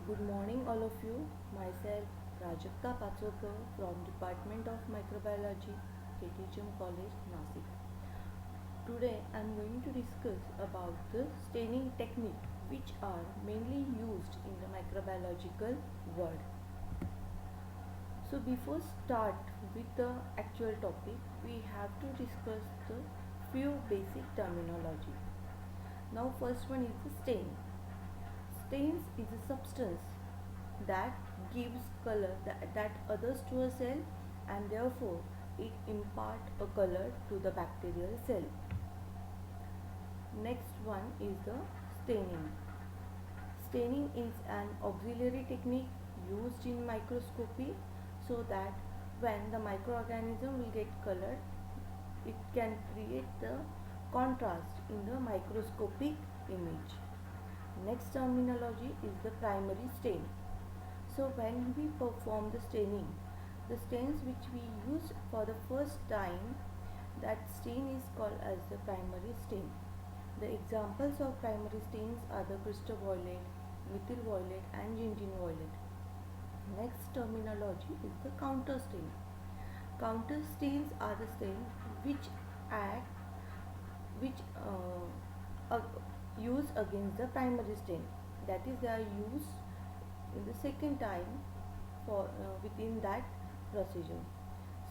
Good morning, all of you. Myself, Prajakta Patsokar from Department of Microbiology, KTHM College, Nasik. Today, I am going to discuss about the staining technique, which are mainly used in the microbiological world. So, before start with the actual topic, we have to discuss the few basic terminology. Now, first one is the stain. Stains is a substance that gives color that others to a cell, and therefore it impart a color to the bacterial cell. Next one is the staining. Staining is an auxiliary technique used in microscopy so that when the microorganism will get colored, it can create the contrast in the microscopic image. Next terminology is the primary stain. So when we perform the staining, the stains which we use for the first time, that stain is called as the primary stain. The examples of primary stains are the crystal violet, methyl violet and gentian violet. Next terminology is the counter stain. Counter stains are the stains which act which use against the primary stain. That is, they are used in the second time for within that procedure.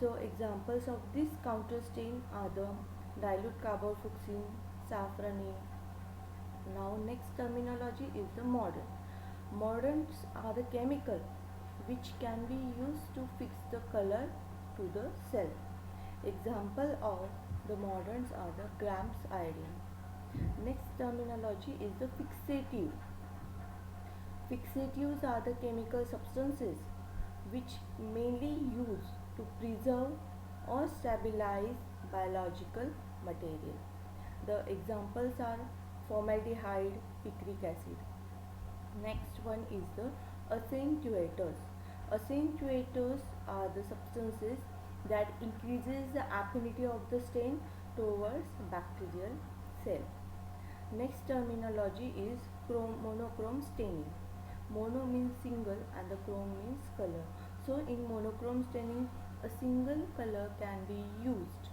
So examples of this counter stain are the dilute carbofuchsin, safranin. Now next terminology is the mordant. Mordants are the chemical which can be used to fix the color to the cell. Example of the mordants are the Gram's iodine. Next terminology is the fixative. Fixatives are the chemical substances which mainly used to preserve or stabilize biological material. The examples are formaldehyde, picric acid. Next one is the accentuators. Accentuators are the substances that increases the affinity of the stain towards bacterial cell. Next terminology is monochrome staining. Mono means single and the chrome means color. So in monochrome staining, a single color can be used.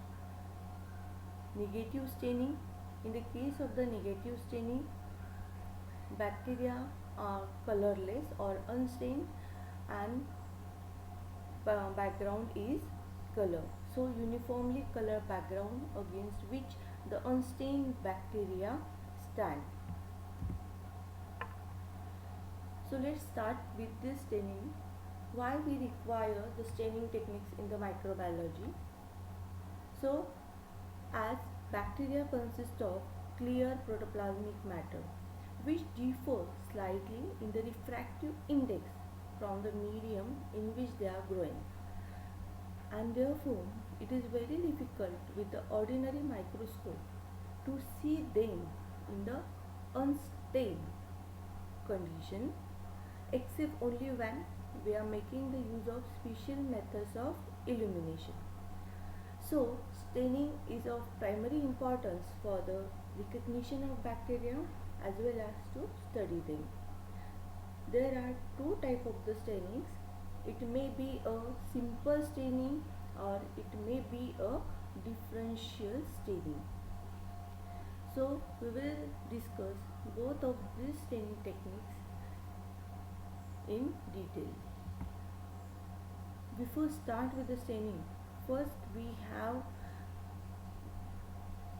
Negative staining. In the case of the negative staining, bacteria are colorless or unstained and background is color. So uniformly color background against which the unstained bacteria stand. So let's start with this staining. Why we require the staining techniques in the microbiology? So as bacteria consist of clear protoplasmic matter which differ slightly in the refractive index from the medium in which they are growing, and therefore it is very difficult with the ordinary microscope to see them in the unstained condition, except only when we are making the use of special methods of illumination. So, staining is of primary importance for the recognition of bacteria as well as to study them. There are two types of the stainings. It may be a simple staining or it may be a differential staining. So, we will discuss both of these staining techniques in detail. Before start with the staining, first we have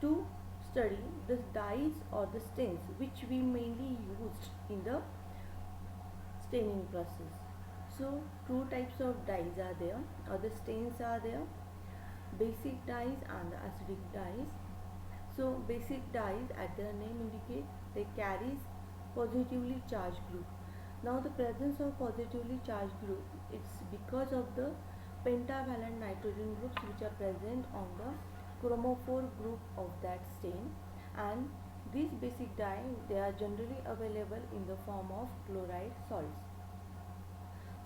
to study the dyes or the stains which we mainly used in the staining process. So two types of dyes are there or the stains are there, basic dyes and the acidic dyes. So basic dyes, as their name indicates, they carries positively charged group. Now the presence of positively charged group, it's because of the pentavalent nitrogen groups which are present on the chromophore group of that stain, and these basic dye they are generally available in the form of chloride salts.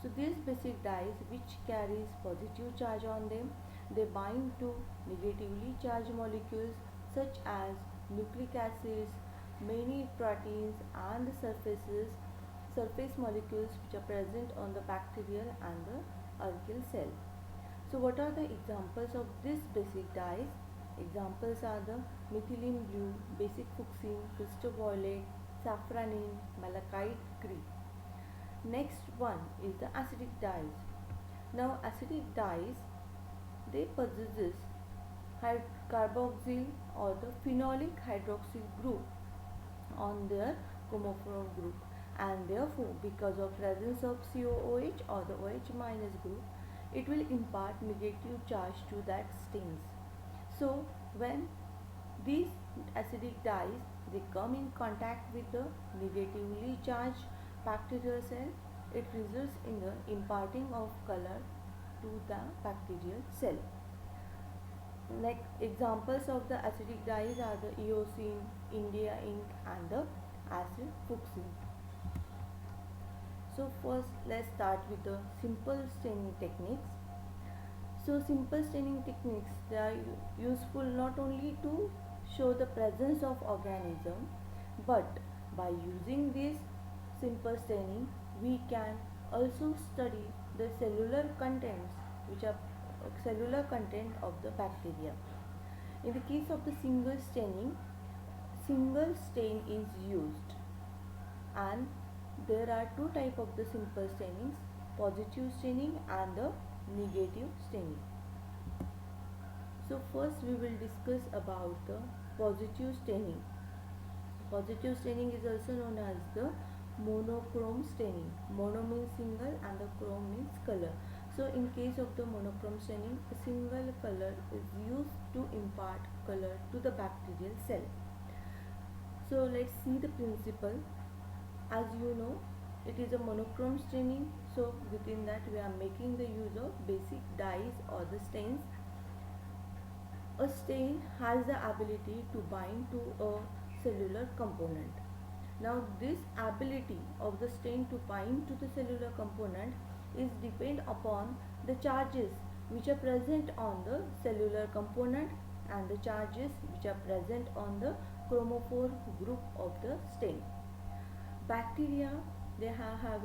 So these basic dyes which carries positive charge on them, they bind to negatively charged molecules such as nucleic acids, many proteins and the surfaces surface molecules which are present on the bacterial and the archaeal cell. So what are the examples of these basic dyes? Examples are the methylene blue, basic fuchsine, crystal violet, safranin, malachite green. Next one is the acidic dyes. Now acidic dyes, they possesses carboxyl or the phenolic hydroxyl group on their chromophore group, and therefore because of presence of COOH or the OH minus group, it will impart negative charge to that stains. So when these acidic dyes, they come in contact with the negatively charged bacterial cell, it results in the imparting of color to the bacterial cell. Like examples of the acidic dyes are the eosine, India ink and the acid fuchsine. So first let's start with the simple staining techniques. So simple staining techniques, they are useful not only to show the presence of organism, but by using this simple staining we can also study the cellular contents which are cellular content of the bacteria. In the case of the single staining, single stain is used, and there are two types of the simple stainings, positive staining and the negative staining. So first we will discuss about the positive staining. Positive staining is also known as the monochrome staining. Mono means single and the chrome means color. So in case of the monochrome staining, a single color is used to impart color to the bacterial cell. So let's see the principle. As you know, it is a monochrome staining. So within that we are making the use of basic dyes or the stains. A stain has the ability to bind to a cellular component. Now this ability of the stain to bind to the cellular component is depend upon the charges which are present on the cellular component and the charges which are present on the chromophore group of the stain. Bacteria, they are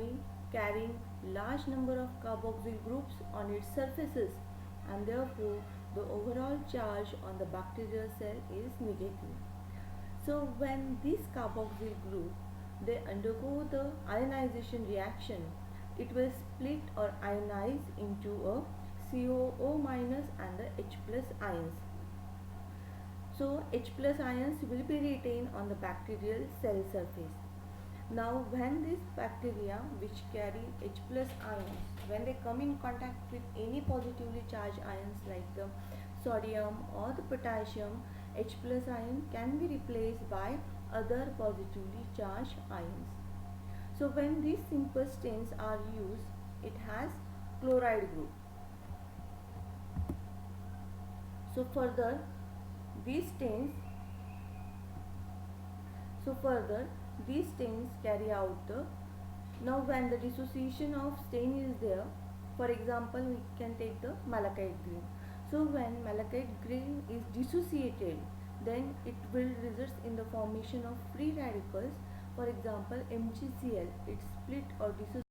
carrying large number of carboxyl groups on its surfaces, and therefore the overall charge on the bacterial cell is negative. So when this carboxyl group, they undergo the ionization reaction, it will split or ionize into a COO minus and the H plus ions. So H plus ions will be retained on the bacterial cell surface. Now when these bacteria which carry H plus ions, when they come in contact with any positively charged ions like the sodium or the potassium, H plus ion can be replaced by other positively charged ions. So when these simple stains are used, it has chloride group. So further these stains these stains carry out the, now when the dissociation of stain is there, for example we can take the malachite green. So when malachite green is dissociated, then it will result in the formation of free radicals. For example MgCl, it split or dissociates